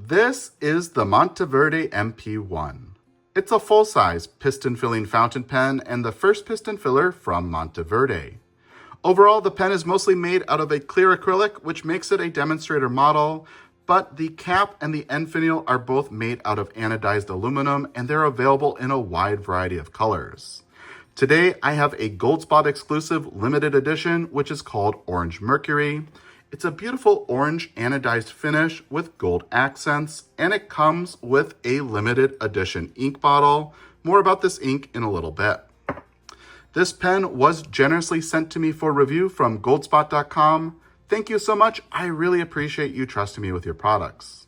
This is the Monteverde MP1. It's a full-size piston filling fountain pen and the first piston filler from Monteverde. Overall, the pen is mostly made out of a clear acrylic, which makes it a demonstrator model, but the cap and the end finial are both made out of anodized aluminum and they're available in a wide variety of colors. Today, I have a Goldspot exclusive limited edition, which is called Orange Mercury. It's a beautiful orange anodized finish with gold accents, and it comes with a limited edition ink bottle. More about this ink in a little bit. This pen was generously sent to me for review from Goldspot.com. Thank you so much. I really appreciate you trusting me with your products.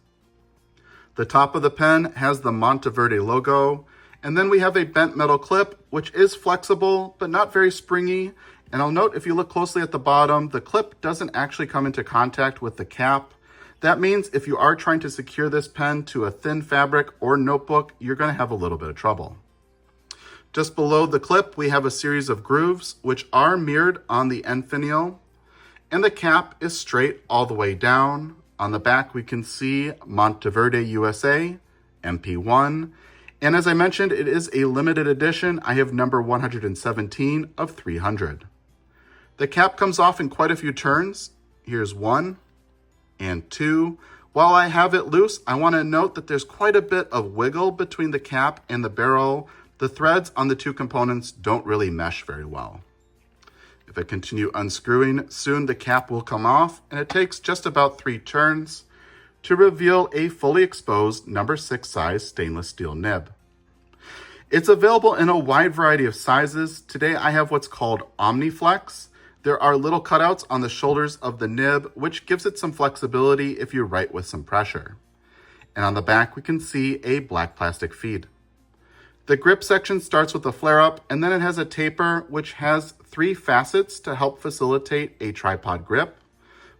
The top of the pen has the Monteverde logo, and then we have a bent metal clip, which is flexible, but not very springy. And I'll note if you look closely at the bottom, the clip doesn't actually come into contact with the cap. That means if you are trying to secure this pen to a thin fabric or notebook, you're going to have a little bit of trouble. Just below the clip, we have a series of grooves, which are mirrored on the end finial. And the cap is straight all the way down. On the back, we can see Monteverde, USA, MP1. And as I mentioned, it is a limited edition. I have number 117 of 300. The cap comes off in quite a few turns. Here's 1 and 2. While I have it loose, I want to note that there's quite a bit of wiggle between the cap and the barrel. The threads on the two components don't really mesh very well. If I continue unscrewing, soon the cap will come off, and it takes just about 3 turns to reveal a fully exposed number 6 size stainless steel nib. It's available in a wide variety of sizes. Today I have what's called OmniFlex. There are little cutouts on the shoulders of the nib, which gives it some flexibility if you write with some pressure. And on the back, we can see a black plastic feed. The grip section starts with a flare-up, and then it has a taper, which has 3 facets to help facilitate a tripod grip.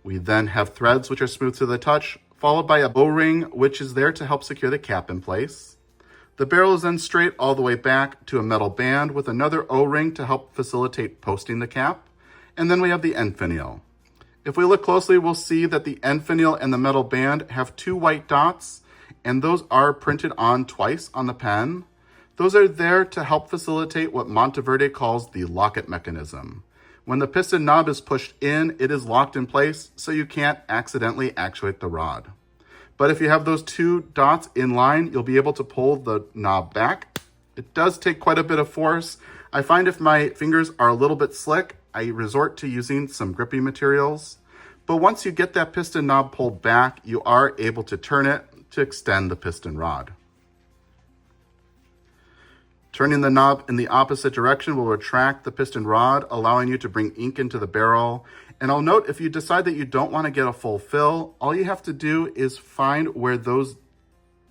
We then have threads, which are smooth to the touch, followed by a O-ring, which is there to help secure the cap in place. The barrel is then straight all the way back to a metal band with another O-ring to help facilitate posting the cap. And then we have the end finial. If we look closely, we'll see that the end finial and the metal band have 2 white dots, and those are printed on twice on the pen. Those are there to help facilitate what Monteverde calls the locket mechanism. When the piston knob is pushed in, it is locked in place, so you can't accidentally actuate the rod. But if you have those 2 dots in line, you'll be able to pull the knob back. It does take quite a bit of force. I find if my fingers are a little bit slick, I resort to using some grippy materials. But once you get that piston knob pulled back, you are able to turn it to extend the piston rod. Turning the knob in the opposite direction will retract the piston rod, allowing you to bring ink into the barrel. And I'll note if you decide that you don't want to get a full fill, all you have to do is find where those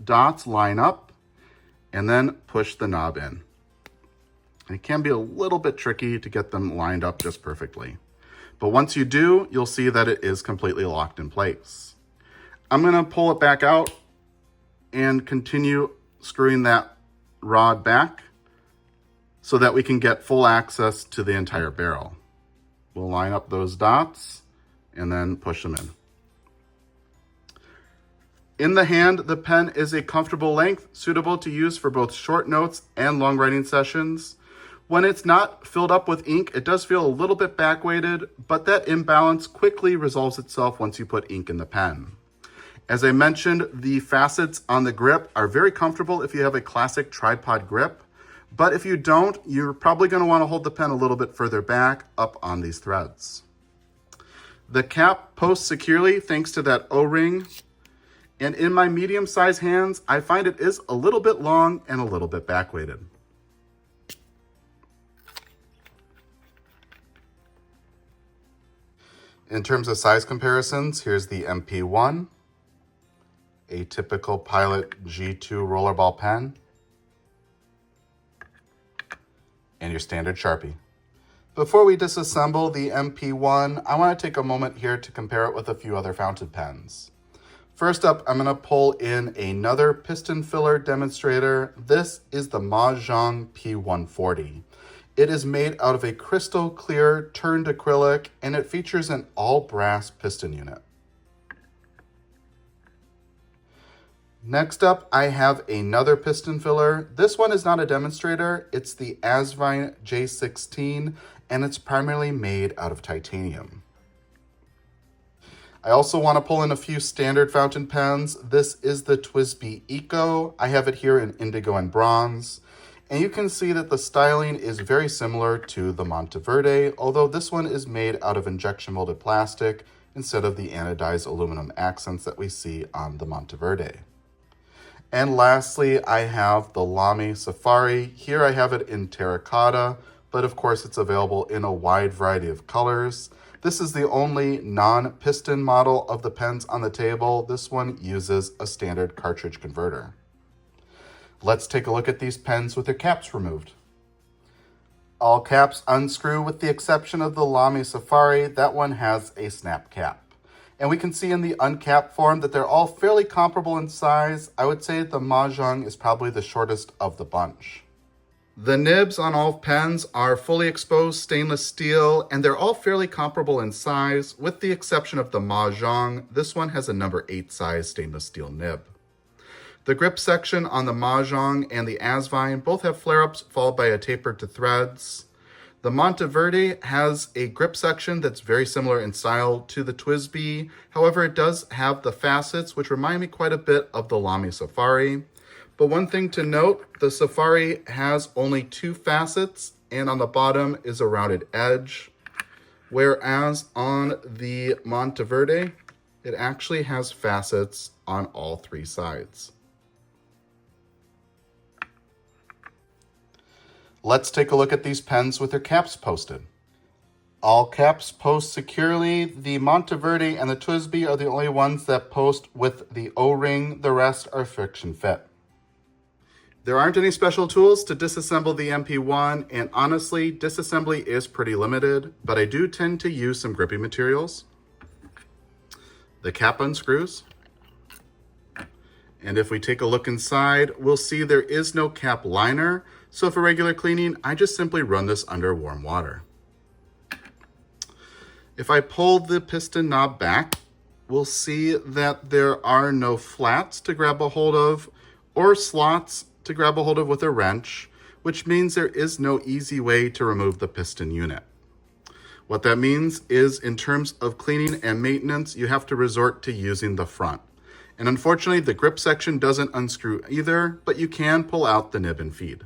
dots line up and then push the knob in. And it can be a little bit tricky to get them lined up just perfectly. But once you do, you'll see that it is completely locked in place. I'm going to pull it back out and continue screwing that rod back so that we can get full access to the entire barrel. We'll line up those dots and then push them in. In the hand, the pen is a comfortable length, suitable to use for both short notes and long writing sessions. When it's not filled up with ink, it does feel a little bit back-weighted, but that imbalance quickly resolves itself once you put ink in the pen. As I mentioned, the facets on the grip are very comfortable if you have a classic tripod grip, but if you don't, you're probably going to want to hold the pen a little bit further back up on these threads. The cap posts securely thanks to that O-ring, and in my medium-sized hands, I find it is a little bit long and a little bit back-weighted. In terms of size comparisons, here's the MP1, a typical Pilot G2 rollerball pen, and your standard Sharpie. Before we disassemble the MP1, I want to take a moment here to compare it with a few other fountain pens. First up, I'm going to pull in another piston filler demonstrator. This is the Mahjong P140. It is made out of a crystal clear turned acrylic, and it features an all brass piston unit. Next up, I have another piston filler. This one is not a demonstrator. It's the Asvine J16, and it's primarily made out of titanium. I also want to pull in a few standard fountain pens. This is the TWSBI Eco. I have it here in indigo and bronze. And you can see that the styling is very similar to the Monteverde, although this one is made out of injection molded plastic instead of the anodized aluminum accents that we see on the Monteverde. And lastly, I have the Lamy Safari. Here I have it in terracotta, but of course it's available in a wide variety of colors. This is the only non-piston model of the pens on the table. This one uses a standard cartridge converter. Let's take a look at these pens with their caps removed. All caps unscrew with the exception of the Lamy Safari. That one has a snap cap. And we can see in the uncapped form that they're all fairly comparable in size. I would say the Mahjong is probably the shortest of the bunch. The nibs on all pens are fully exposed stainless steel, and they're all fairly comparable in size, with the exception of the Mahjong. This one has a number 8 size stainless steel nib. The grip section on the Mahjong and the Asvine both have flare-ups followed by a taper to threads. The Monteverde has a grip section that's very similar in style to the TWSBI. However, it does have the facets, which remind me quite a bit of the Lamy Safari. But one thing to note, the Safari has only 2 facets, and on the bottom is a rounded edge. Whereas on the Monteverde, it actually has facets on all 3 sides. Let's take a look at these pens with their caps posted. All caps post securely. The Monteverde and the TWSBI are the only ones that post with the O-ring. The rest are friction fit. There aren't any special tools to disassemble the MP1, and honestly, disassembly is pretty limited, but I do tend to use some grippy materials. The cap unscrews. And if we take a look inside, we'll see there is no cap liner. So for regular cleaning, I just simply run this under warm water. If I pull the piston knob back, we'll see that there are no flats to grab a hold of or slots to grab a hold of with a wrench, which means there is no easy way to remove the piston unit. What that means is in terms of cleaning and maintenance, you have to resort to using the front. And unfortunately, the grip section doesn't unscrew either, but you can pull out the nib and feed.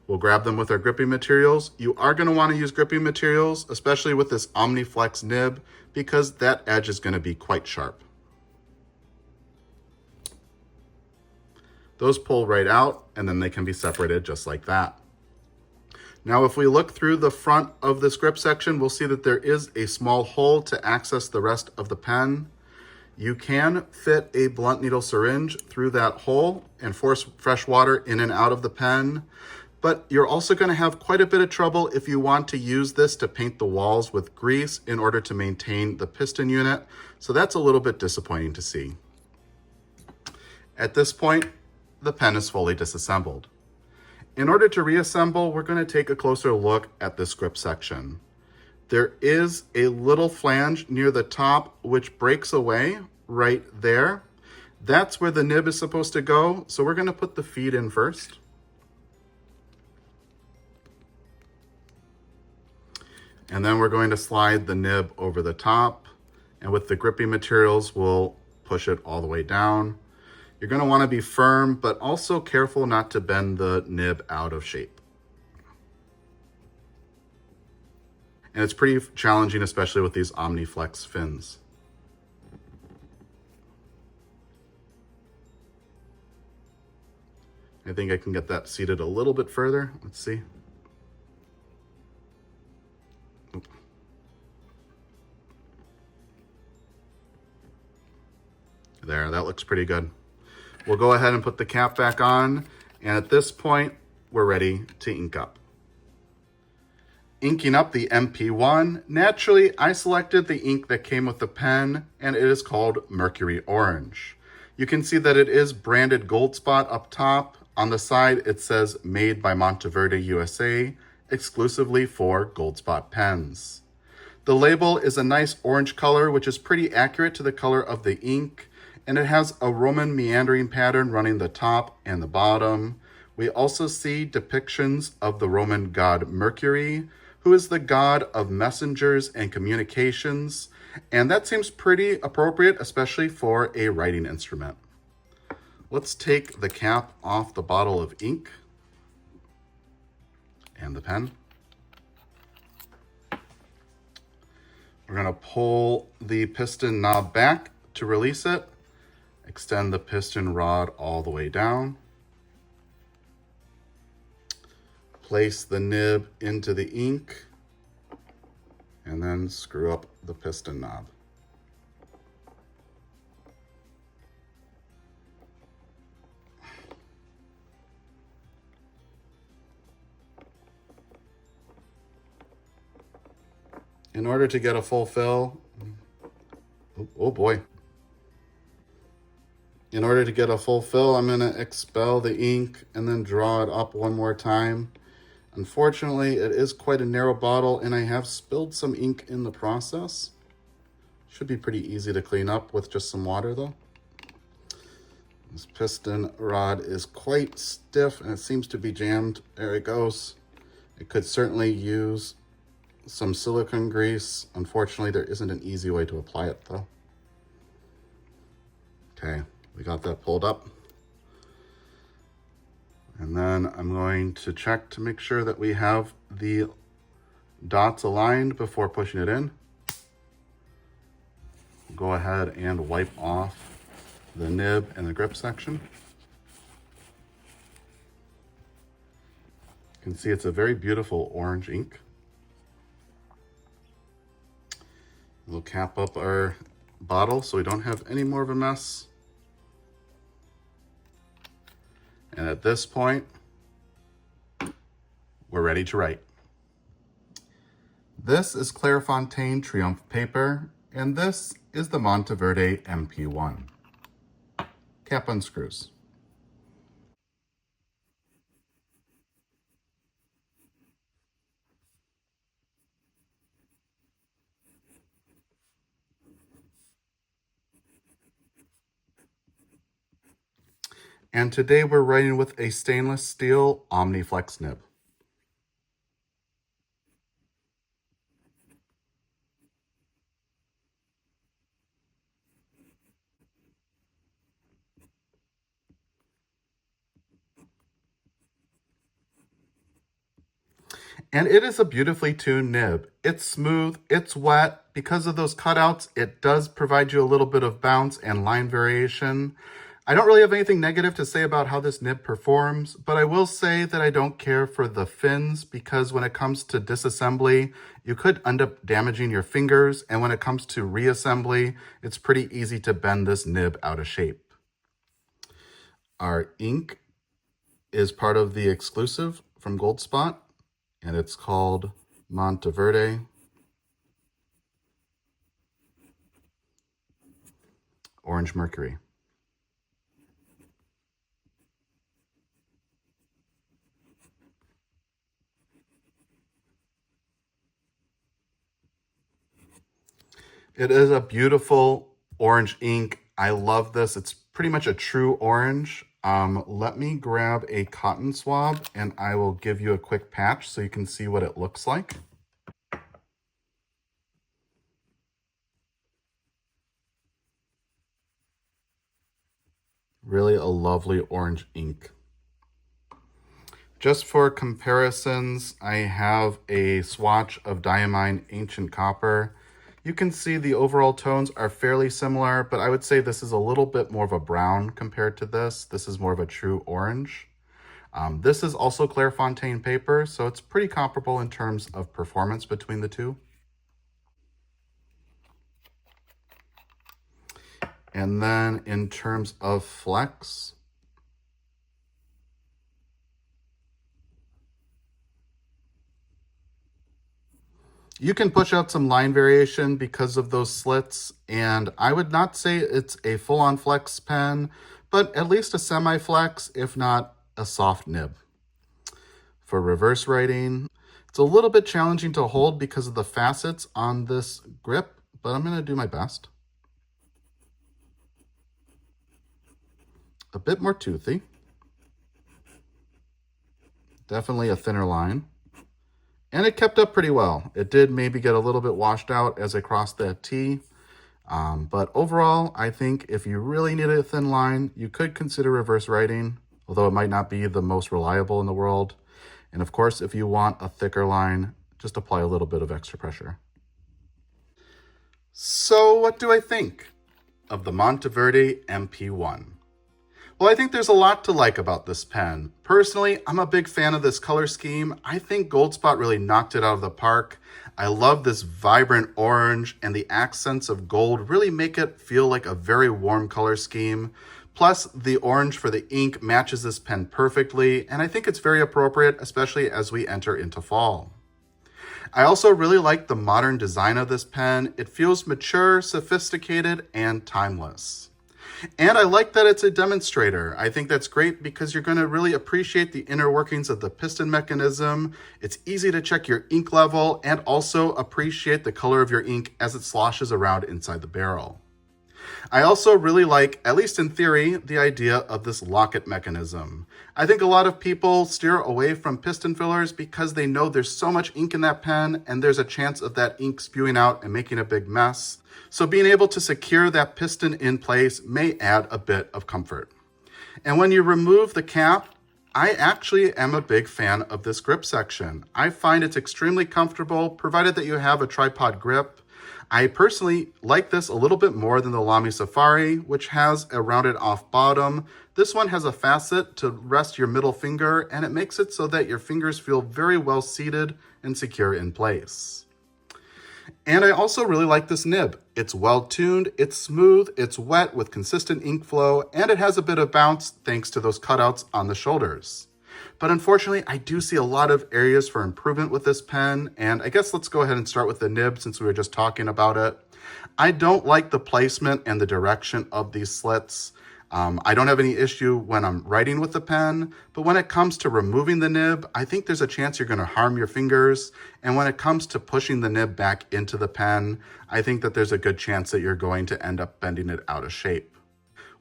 We'll grab them with our gripping materials. You are going to want to use gripping materials, especially with this OmniFlex nib, because that edge is going to be quite sharp. Those pull right out, and then they can be separated just like that. Now, if we look through the front of this grip section, we'll see that there is a small hole to access the rest of the pen. You can fit a blunt needle syringe through that hole and force fresh water in and out of the pen. But you're also going to have quite a bit of trouble if you want to use this to paint the walls with grease in order to maintain the piston unit. So that's a little bit disappointing to see. At this point, the pen is fully disassembled. In order to reassemble, we're going to take a closer look at this grip section. There is a little flange near the top which breaks away right there. That's where the nib is supposed to go. So we're going to put the feed in first. And then we're going to slide the nib over the top. And with the gripping materials, we'll push it all the way down. You're going to want to be firm, but also careful not to bend the nib out of shape. And it's pretty challenging, especially with these OmniFlex fins. I think I can get that seated a little bit further. Let's see. There, that looks pretty good. We'll go ahead and put the cap back on, and at this point, we're ready to ink up. Inking up the MP1, naturally, I selected the ink that came with the pen, and it is called Mercury Orange. You can see that it is branded Goldspot up top. On the side, it says made by Monteverde, USA, exclusively for Goldspot pens. The label is a nice orange color, which is pretty accurate to the color of the ink. And it has a Roman meandering pattern running the top and the bottom. We also see depictions of the Roman god Mercury, who is the god of messengers and communications, and that seems pretty appropriate, especially for a writing instrument. Let's take the cap off the bottle of ink and the pen. We're going to pull the piston knob back to release it, extend the piston rod all the way down, place the nib into the ink, and then screw up the piston knob. In order to get a full fill, oh boy. In order to get a full fill, I'm gonna expel the ink and then draw it up one more time. Unfortunately, it is quite a narrow bottle and I have spilled some ink in the process. Should be pretty easy to clean up with just some water though. This piston rod is quite stiff and it seems to be jammed. There it goes. It could certainly use some silicone grease. Unfortunately, there isn't an easy way to apply it though. Okay, we got that pulled up. And then I'm going to check to make sure that we have the dots aligned before pushing it in. Go ahead and wipe off the nib and the grip section. You can see it's a very beautiful orange ink. We'll cap up our bottle so we don't have any more of a mess. And at this point, we're ready to write. This is Clairefontaine Triomphe paper, and this is the Monteverde MP1. Cap unscrews. And today we're writing with a stainless steel OmniFlex nib. And it is a beautifully tuned nib. It's smooth, it's wet. Because of those cutouts, it does provide you a little bit of bounce and line variation. I don't really have anything negative to say about how this nib performs, but I will say that I don't care for the fins because when it comes to disassembly, you could end up damaging your fingers. And when it comes to reassembly, it's pretty easy to bend this nib out of shape. Our ink is part of the exclusive from Goldspot, and it's called Monteverde Orange Mercury. It is a beautiful orange ink. I love this. It's pretty much a true orange. Let me grab a cotton swab and I will give you a quick patch so you can see what it looks like. Really a lovely orange ink. Just for comparisons, I have a swatch of Diamine Ancient Copper. You can see the overall tones are fairly similar, but I would say this is a little bit more of a brown compared to this. This is more of a true orange. This is also Clairefontaine paper, so it's pretty comparable in terms of performance between the two. And then in terms of flex, you can push out some line variation because of those slits, and I would not say it's a full-on flex pen, but at least a semi-flex, if not a soft nib. For reverse writing, it's a little bit challenging to hold because of the facets on this grip, but I'm going to do my best. a bit more toothy. Definitely a thinner line. And it kept up pretty well. It did maybe get a little bit washed out as I crossed that T. But overall, I think if you really need a thin line, you could consider reverse writing, although it might not be the most reliable in the world. And of course, if you want a thicker line, just apply a little bit of extra pressure. So what do I think of the Monteverde MP1? Well, I think there's a lot to like about this pen. Personally, I'm a big fan of this color scheme. I think Goldspot really knocked it out of the park. I love this vibrant orange, and the accents of gold really make it feel like a very warm color scheme. Plus, the orange for the ink matches this pen perfectly, and I think it's very appropriate, especially as we enter into fall. I also really like the modern design of this pen. It feels mature, sophisticated, and timeless. And I like that it's a demonstrator. I think that's great because you're going to really appreciate the inner workings of the piston mechanism. It's easy to check your ink level and also appreciate the color of your ink as it sloshes around inside the barrel. I also really like, at least in theory, the idea of this locket mechanism. I think a lot of people steer away from piston fillers because they know there's so much ink in that pen and there's a chance of that ink spewing out and making a big mess. So being able to secure that piston in place may add a bit of comfort. And when you remove the cap, I actually am a big fan of this grip section. I find it's extremely comfortable, provided that you have a tripod grip. I personally like this a little bit more than the Lamy Safari, which has a rounded off bottom. This one has a facet to rest your middle finger, and it makes it so that your fingers feel very well seated and secure in place. And I also really like this nib. It's well tuned, it's smooth, it's wet with consistent ink flow, and it has a bit of bounce thanks to those cutouts on the shoulders. But unfortunately, I do see a lot of areas for improvement with this pen, and I guess let's go ahead and start with the nib since we were just talking about it. I don't like the placement and the direction of these slits. I don't have any issue when I'm writing with the pen, but when it comes to removing the nib, I think there's a chance you're going to harm your fingers. And when it comes to pushing the nib back into the pen, I think that there's a good chance that you're going to end up bending it out of shape.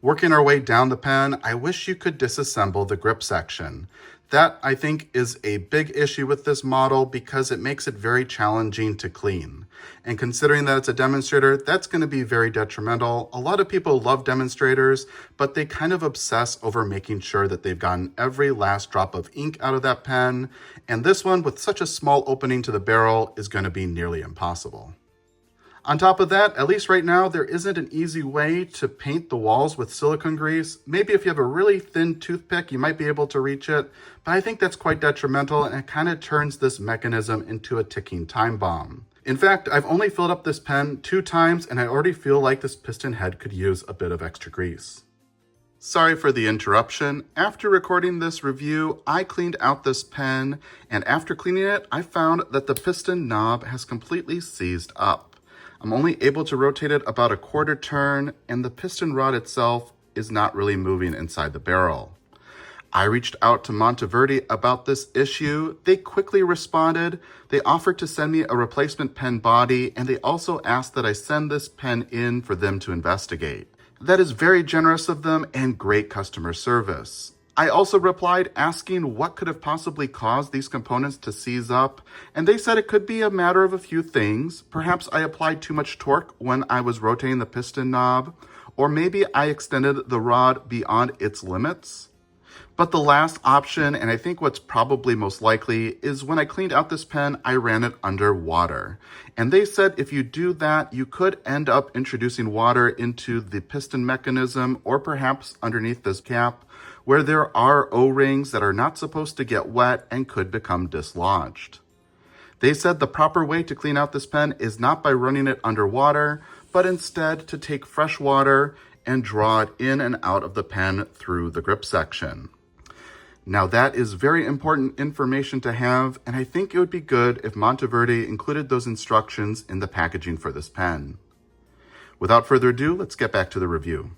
Working our way down the pen, I wish you could disassemble the grip section. That, I think, is a big issue with this model because it makes it very challenging to clean. And considering that it's a demonstrator, that's going to be very detrimental. A lot of people love demonstrators, but they kind of obsess over making sure that they've gotten every last drop of ink out of that pen. And this one, with such a small opening to the barrel, is going to be nearly impossible. On top of that, at least right now, there isn't an easy way to paint the walls with silicone grease. Maybe if you have a really thin toothpick, you might be able to reach it, but I think that's quite detrimental and it kind of turns this mechanism into a ticking time bomb. In fact, I've only filled up this pen 2 times and I already feel like this piston head could use a bit of extra grease. Sorry for the interruption. After recording this review, I cleaned out this pen, and after cleaning it, I found that the piston knob has completely seized up. I'm only able to rotate it about a quarter turn, and the piston rod itself is not really moving inside the barrel. I reached out to Monteverde about this issue. They quickly responded. They offered to send me a replacement pen body, and they also asked that I send this pen in for them to investigate. That is very generous of them and great customer service. I also replied asking what could have possibly caused these components to seize up, and they said it could be a matter of a few things. Perhaps I applied too much torque when I was rotating the piston knob, or maybe I extended the rod beyond its limits. But the last option, and I think what's probably most likely, is when I cleaned out this pen, I ran it under water. And they said if you do that, you could end up introducing water into the piston mechanism or perhaps underneath this cap, where there are O-rings that are not supposed to get wet and could become dislodged. They said the proper way to clean out this pen is not by running it underwater, but instead to take fresh water and draw it in and out of the pen through the grip section. Now that is very important information to have, and I think it would be good if Monteverde included those instructions in the packaging for this pen. Without further ado, let's get back to the review.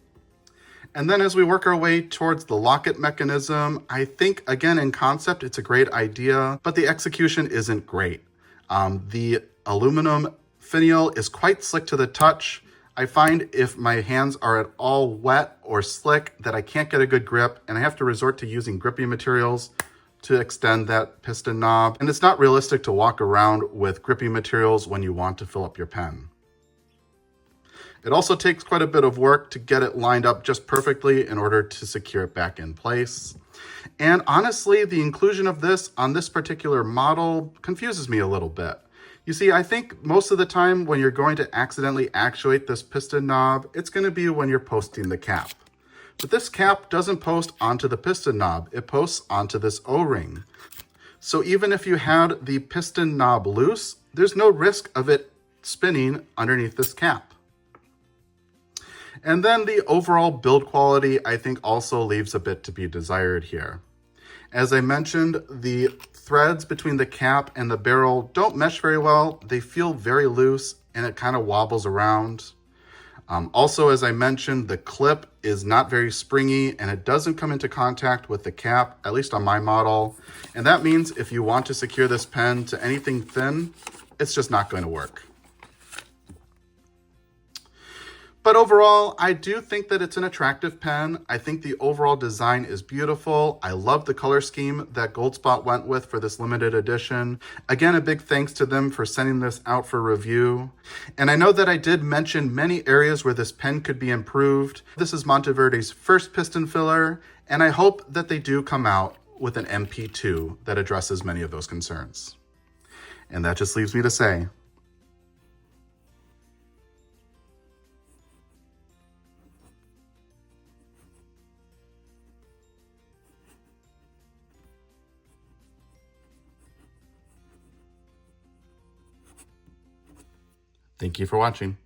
And then as we work our way towards the locket mechanism, I think, again, in concept, it's a great idea, but the execution isn't great. The aluminum finial is quite slick to the touch. I find if my hands are at all wet or slick that I can't get a good grip and I have to resort to using grippy materials to extend that piston knob. And it's not realistic to walk around with grippy materials when you want to fill up your pen. It also takes quite a bit of work to get it lined up just perfectly in order to secure it back in place. And honestly, the inclusion of this on this particular model confuses me a little bit. You see, I think most of the time when you're going to accidentally actuate this piston knob, it's going to be when you're posting the cap. But this cap doesn't post onto the piston knob, it posts onto this O-ring. So even if you had the piston knob loose, there's no risk of it spinning underneath this cap. And then the overall build quality, I think, also leaves a bit to be desired here. As I mentioned, the threads between the cap and the barrel don't mesh very well. They feel very loose and it kind of wobbles around. Also, as I mentioned, the clip is not very springy and it doesn't come into contact with the cap, at least on my model. And that means if you want to secure this pen to anything thin, it's just not going to work. But overall, I do think that it's an attractive pen. I think the overall design is beautiful. I love the color scheme that Goldspot went with for this limited edition. Again, a big thanks to them for sending this out for review. And I know that I did mention many areas where this pen could be improved. This is Monteverde's first piston filler, and I hope that they do come out with an MP2 that addresses many of those concerns. And that just leaves me to say, thank you for watching.